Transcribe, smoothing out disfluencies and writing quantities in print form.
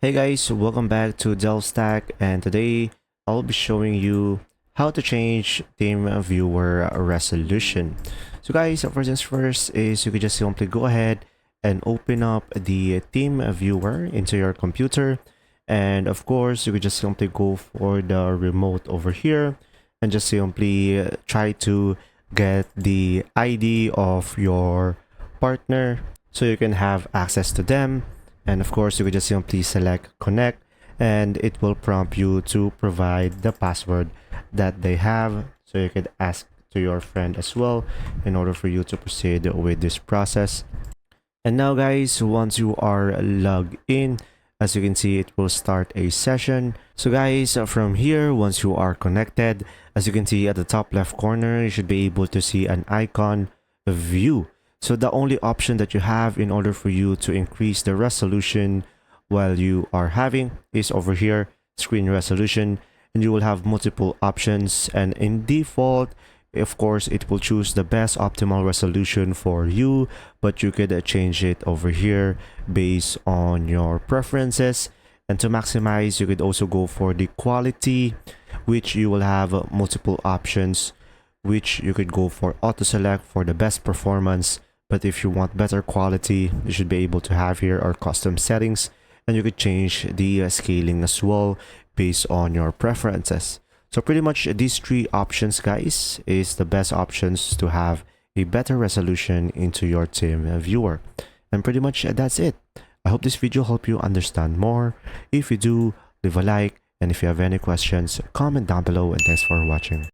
Hey guys, welcome back to Stack, and today I'll be showing you how to change TeamViewer resolution. So guys, first things first is you could just simply go ahead and open up the TeamViewer into your computer, and of course you could just simply go for the remote over here and just simply try to get the ID of your partner so you can have access to them. And of course, you could just simply select connect and it will prompt you to provide the password that they have. So you could ask to your friend as well in order for you to proceed with this process. And now guys, once you are logged in, as you can see, it will start a session. So guys, from here, once you are connected, as you can see at the top left corner, you should be able to see an icon view. So the only option that you have in order for you to increase the resolution while you are having is over here, screen resolution, and you will have multiple options. And in default, of course, it will choose the best optimal resolution for you, but you could change it over here based on your preferences. And to maximize, you could also go for the quality, which you will have multiple options, which you could go for auto select for the best performance. But if you want better quality, you should be able to have here our custom settings, and you could change the scaling as well based on your preferences. So pretty much these three options, guys, is the best options to have a better resolution into your TeamViewer. And pretty much that's it. I hope this video helped you understand more. If you do, leave a like, and if you have any questions, comment down below, and thanks for watching.